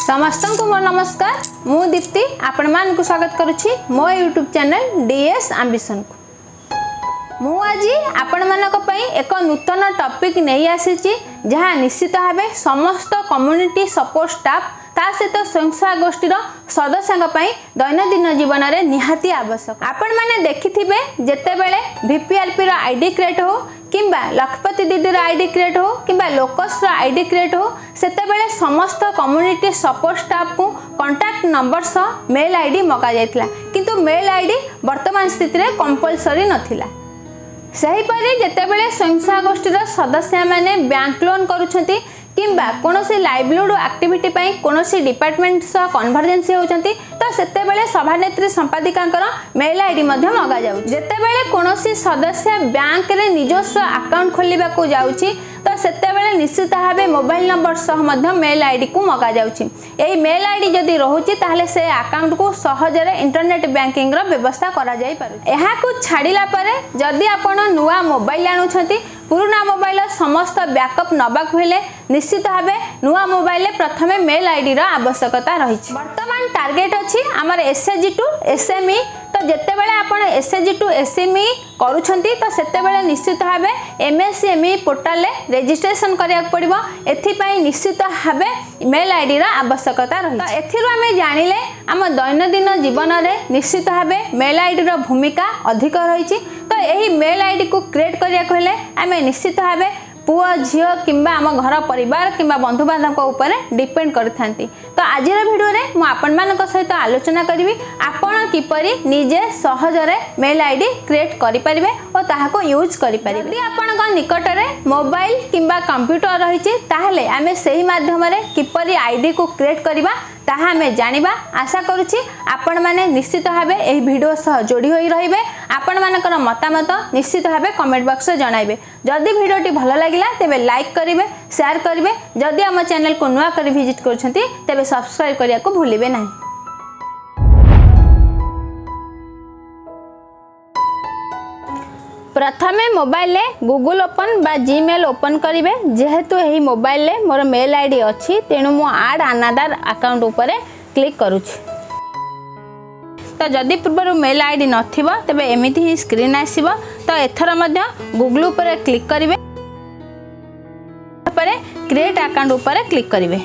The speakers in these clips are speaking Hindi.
समस्त को मोर नमस्कार मु दीप्ति आपण मान को स्वागत करुछि मो यूट्यूब चैनल डीएस एम्बिशन को। मु आज आपण मानक पई एक नूतन टॉपिक नहीं आसीछि जहाँ निश्चित भावे समस्त कम्युनिटी सपोर्ट स्टाफ ता सहित स्वयंसेवा गोष्ठीर सदस्यों दैनंदिन जीवन में निहाती आवश्यक। आपण माने देखिथिबे जेतेबेले वीपीएलपी रो आईडी क्रिएट हो किंबा लखपति दीदी आईडी क्रिएट हो किंबा लोकस आईडी क्रिएट हो सेतेबेले समस्त कम्युनिटी सपोर्ट स्टाफ को कांटेक्ट नंबर सह मेल आईडी मगा जायतिला किंतु मेल आईडी वर्तमान स्थिति रे कंपलसरी नथिला। सेहीपरि जेतेबेले स्वयंसेवा गोष्ठीर सदस्य माने बैंक लोन करूछंती किंबा कोनोसी लाइवलीहुड एक्टिविटी पई कोनोसी डिपार्टमेंट सह कन्वर्जेंसी होचंती तो सेतेबेले सभानेत्री संपादिकांकर मेल आईडी मध्ये मगा जाउ। जेतेबेले कोनोसी सदस्य बैंक रे निजस्व अकाउंट खोलिबा को जाउची तो सेतेबेले निश्चित भावे मोबाइल नंबर सह मध्ये मेल आईडी को मगा जाउची। एई मेल आईडी जदी रहुची ताहले से अकाउंट को सहजरे इंटरनेट बैंकिंग रो व्यवस्था करा जाई पारु। एहा को छाडिला परे जदी आपण नुवा मोबाइल आनुछंती पुराना मोबाइल समस्त बैकअप नबाक हेले निश्चित भावे नुआ मोबाइल प्रथमे मेल आईडी रा आवश्यकता रही। वर्तमान टार्गेट अच्छी आमर एसएचजी टू एसएमई तो जेतेबेले आपण एसएचजी टू एसएमई करूछंती तो सेतेबेले निश्चित भावे एमएसएमई पोर्टल रे रजिस्ट्रेशन करिया पड़िबो। एथि पई निश्चित भावे मेल आईडी रा आवश्यकता रही। तो एथिरु आमे जानिले आम दैनंदिन जीवन रे निश्चित भावे मेल आईडी रा भूमिका अधिक रही। तो यही मेल आईडी को क्रिएट करिया कहले आमे निश्चित भावे पुआ झियो किंबा आम घर परिवार किंबा बंधु बांधव ऊपर डिपेंड करथांती। तो आज वीडियो रे मु आपण मानक सहित आलोचना करी आपण किपरि निजे सहजरे मेल आईडी क्रिएट करि परिबे और ताहाको यूज करि परिबे। यदि आपनका निकट रे मोबाइल किंबा कंप्यूटर रहिछि ताहले आमे सेही माध्यम रे किपरि आईडी को क्रिएट करबा ताहा हमें जानिबा। आशा करुछि आपण माने निश्चित भावे एही वीडियो सह जोड़ी होई रहिबे। आपण मानकर मतामत निश्चित भावे कमेंट बॉक्स रे जणाइबे। जदि वीडियोटी भलो लागिला तेबे लाइक करिवे शेयर करिवे। जदि हम चैनल को नुआ करी विजिट करछंती तेबे सब्सक्राइब करिया को भूलिबे नाही। प्रथमे मोबाइल गूगल ओपन बा जीमेल ओपन करिवे। जेहेतु एही मोबाइल ले मोर मेल आईडी अछि तेनु मु ऐड अनदर अकाउंट ऊपर क्लिक करूछि। तो जदि पूर्व मेल आईडी नथिबो तबे एमिति ही स्क्रीन आसीबो। तो एथर मध्य गूगल ऊपर क्लिक करिवे पर क्रिएट अकाउंट ऊपर क्लिक करिवे।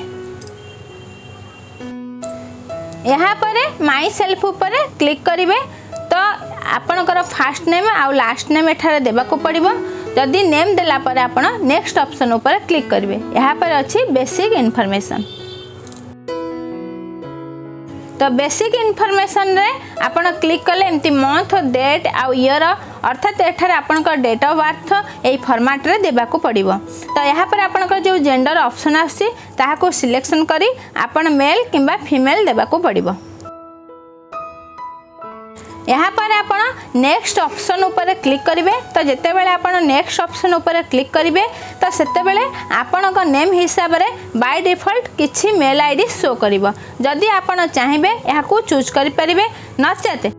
यहाँ पर माई सेल्फ ऊपर क्लिक करिवे। तो आपनकर फास्ट नेम आ लास्ट नेम एठारे देबा को पड़िबो। जदि नेम देला पर आपण नेक्स्ट ऑप्शन ऊपर क्लिक करिवे। यहाँ पर अछि बेसिक इन्फॉर्मेशन। तो बेसिक इन्फॉर्मेशन रे आपण क्लिक कले एमती मंथ डेट आ ईयर अर्थात एठारे आपनकर डेट ऑफ बर्थ एई फॉर्मेट रे देबा को पड़िबो। तो यहाँ पर आपनकर जो जेंडर ऑप्शन आसी ताहाको सिलेक्शन करी आपण मेल किंबा फीमेल देबा को पड़िबो। यहाँ पर आपण नेक्स्ट ऑप्शन ऊपर क्लिक करिवे। तो जेते बेले आपण नेक्स्ट ऑप्शन ऊपर क्लिक करिवे तो सेते बेले आपणक नेम हिसाब रे बाय डिफॉल्ट किछि मेल आईडी शो करिवो। जदि आपण चाहिबे याकू चूज करि परिबे नचेते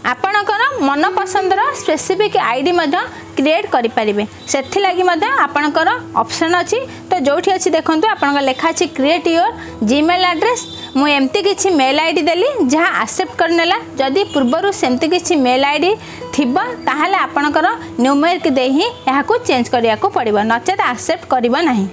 आपणकर मन पसंदर स्पेसिफिक आईडी मध्य क्रिएट करि परिबे। सेथि लागि मध्य आपणकर ऑप्शन अछि। तो जोठी अछि देखंतु आपणक लेखा अछि क्रिएट योर जीमेल एड्रेस। मु एमती किछि मेल आईडी देली जहाँ एक्सेप्ट करनेला। जदि पूर्वरु सेमती किछि मेल आईडी थिबा ताहाले आपणकर न्यूमेरिक दे ही याकू चेंज करिया को पड़िबो नचेत एक्सेप्ट करिबो नाही।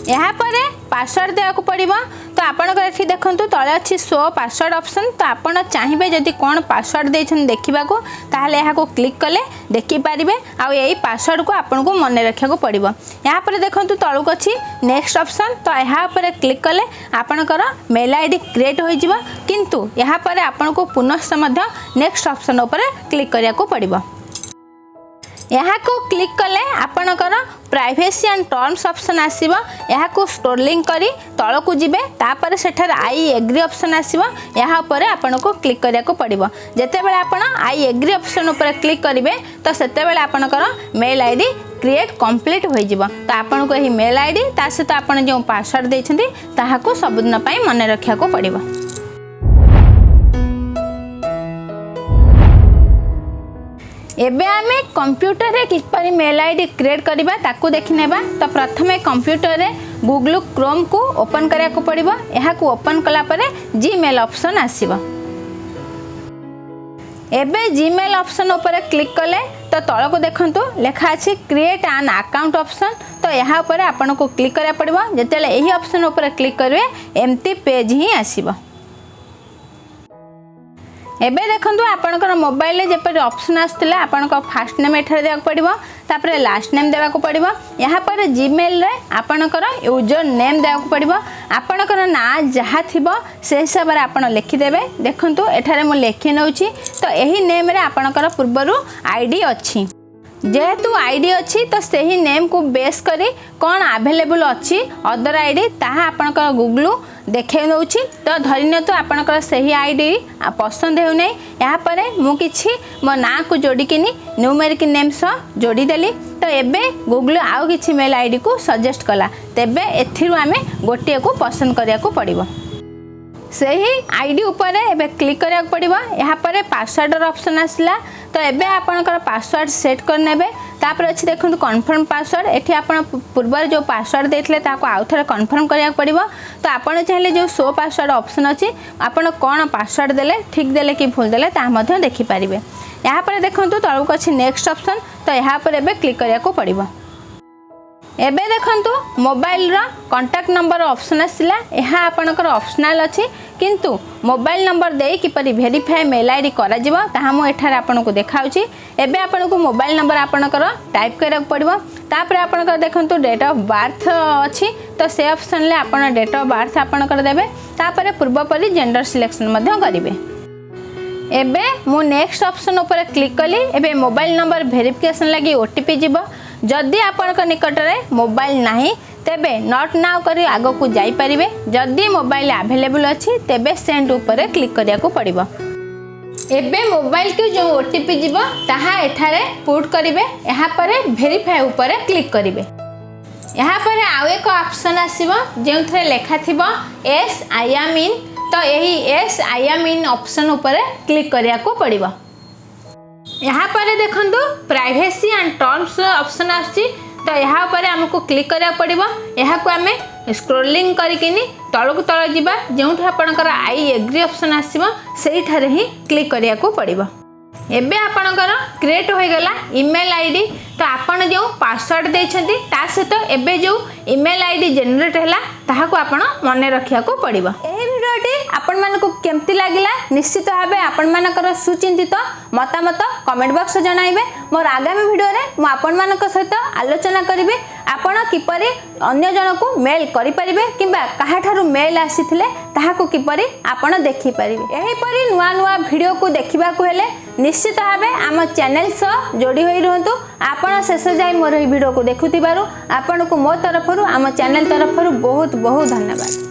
यहाँ पर पासवर्ड देवा को पड़िबो। तो आपनकर एठी देखंतु तळे अछि शो पासवर्ड ऑप्शन। तो आपण चाहिबे जदि कोन पासवर्ड देछन देखिबा को ताहाले यहाँ को क्लिक कले देखि पारिबे आ एई पासवर्ड को आपन को मन रखिया को पड़िबो। यहाँ पर देखंतु तळुक अछि नेक्स्ट ऑप्शन। तो यहाँ पर क्लिक कले आपनकर मेल आईडी क्रिएट होई जिवो किंतु यहाँ पर आपन को पुनः मध्य नेक्स्ट ऑप्शन ऊपर क्लिक करिया को पड़िबो। यहाँ को क्लिक कले आपनकर प्राइवेसी एंड टर्म्स ऑप्शन आसीबो। यहाँ को स्क्रोलिंग करी तळ को जिबे तापर सेठर आई एग्री ऑप्शन आसीबो। यहाँ ऊपर आपन को क्लिक करिया को पड़िबो। जेते बेले आपन आई एग्री ऑप्शन ऊपर क्लिक करिवे तो सेते बेले आपनकर मेल आईडी क्रिएट कंप्लीट होई जिवो। तो आपन को एही मेल आईडी ता सहित आपन जो पासवर्ड देछंती ताहा को सबदिन पई मन रखिया को पड़िबो। एबे आमे कंप्यूटर रे किपरि मेल आईडी क्रिएट करबा ताकू देखि नेबा। तो प्रथमे कंप्यूटर रे गूगल क्रोम को ओपन करिया को पड़िबो। एहा को ओपन कला परे जीमेल ऑप्शन आसीबो। एबे जीमेल ऑप्शन ऊपर क्लिक कले तो तल को देखंतु लेखा अछि क्रिएट एन अकाउंट ऑप्शन। तो यहाँ ऊपर आपन को क्लिक करिया पड़िबो। जेतेले एही ऑप्शन ऊपर क्लिक करिवे एम्प्टी पेज ही आसीबो। एबे देखंतु आपनकर मोबाइल रे जेपर ऑप्शन आस्तला आपनकर फर्स्ट नेम एठार देवा पड़िबो, तापर लास्ट नेम देवा को पड़िबो। यहाँ पर जीमेल रे आपनकर यूजर नेम देवा को पड़िबो। आपनकर ना जहा थिबो से हिसाब रे आपन लिखि देबे। देखंतु एठारे मु लिखि नउची तो एही नेम रे आपनकर पूर्वरु आईडी अछि। जेहेतु आईडी अच्छी तो सही नेम को बेस करी कौन अवेलेबल अच्छी अदर आईडी ताहा आपनकर गूगल देखे नउची। तो धरिन तो आपनकर सही आईडी पसंद हेउ नै। यहाँ पर मु किछि मो ना को जोड़ी किनी न्यूमेरिक नेम सह जोड़ी देली। तो एबे गूगल आउ किछि मेल आईडी को सजेस्ट कला। तेबे एथिरु आमे गोटिए को पसंद करिया को पड़िबो। सही आईडी ऊपर एबे क्लिक करिया को पड़िबो। यहाँ पर पासवर्ड ऑप्शन आसला। तो एबे आपनकर पासवर्ड सेट कर नेबे। तापर अछि देखंतु कन्फर्म पासवर्ड। एठी आपण पूर्व जो पासवर्ड देथिले ताको आउ थरे कन्फर्म करिया को पड़िबो। तो आपण चाहिले जो शो पासवर्ड ऑप्शन अछि आपण कोन पासवर्ड देले ठीक देले कि भूल देले ता मध्ये देखि परिबे। यहाँ पर देखंतु तळको अछि नेक्स्ट ऑप्शन। तो यहाँ पर एबे क्लिक करिया को पड़िबो। एबे देखंतु मोबाइल रा कांटेक्ट नंबर ऑप्शन आसिला। एहा आपनकर ऑप्शनल अछि किंतु मोबाइल नंबर दे किपरि वेरीफाई मेल आईडी करा जिवो ताहा मो एठार आपनको देखाउची। एबे आपनको मोबाइल नंबर आपनकर टाइप करा पड़िबो। तापर आपनकर देखंतु डेट ऑफ बर्थ अछि तो से ऑप्शन ले आपन डेट ऑफ बर्थ आपनकर देबे। तापर पूर्व परि जेंडर सिलेक्शन मध्ये करिवे। एबे मु नेक्स्ट ऑप्शन ऊपर क्लिक कली। एबे मोबाइल नंबर वेरिफिकेशन लागि ओटीपी जिवो। जदि आपनक निकट रे मोबाइल नाही तेबे नॉट नाउ करी आगो को जाई परिबे। जदि मोबाइल अवेलेबल अछि तेबे सेंड ऊपर क्लिक करिया को पड़िबो। एबे मोबाइल के जो ओटीपी जिवो ताहा एठारे पुट करिवे। यहाँ पर वेरीफाई ऊपर क्लिक करिवे। यहाँ पर आउ एक ऑप्शन आसीबो जेउथरे लेखा थिबो एस आई एम इन। तो यही S I am in option ऊपर क्लिक करिया को पड़िबो। यहाँ पर देखंतु प्राइवेसी एंड टर्म्स ऑप्शन आछि। तो यहाँ पर हमको क्लिक करिया पड़िबो। यहाँ को आमे स्क्रोलिंग करिकिनी तळକୁ तळ जिबा जेउठ आपनकर आई एग्री ऑप्शन आसीबो सेही ठारे ही क्लिक करिया को पड़िबो। एबे आपनकर क्रिएट होई गला ईमेल आईडी। तो आपन जो पासवर्ड देछंती ता सहित एबे जो ईमेल आईडी जनरेट हैला ताहा को आपन मने रखिया को पड़िबो। एही वीडियोटी आपन मानको केमति लागिला निश्चित भाबे आपन मानकर सुचिंतित मतामत कमेंट बॉक्स जणाइबे। मोर आगामी वीडियो रे मु आपन मानक सहित आलोचना करिवे आपण किपरि अन्य जन को मेल करि परिबे किबा काहा ठारू मेल आसीथिले ताहा को किपरि आपण देखि परिबे। एही परि नुवा नुवा वीडियो को देखिबा को हेले निश्चित भाबे आम चैनल सह जोड़ी होई रहंतु। आपण शेष जाय मोर ही वीडियो को देखुतिबारु आपण को मो तरफरु आम चैनल तरफरु बहुत बहुत धन्यवाद।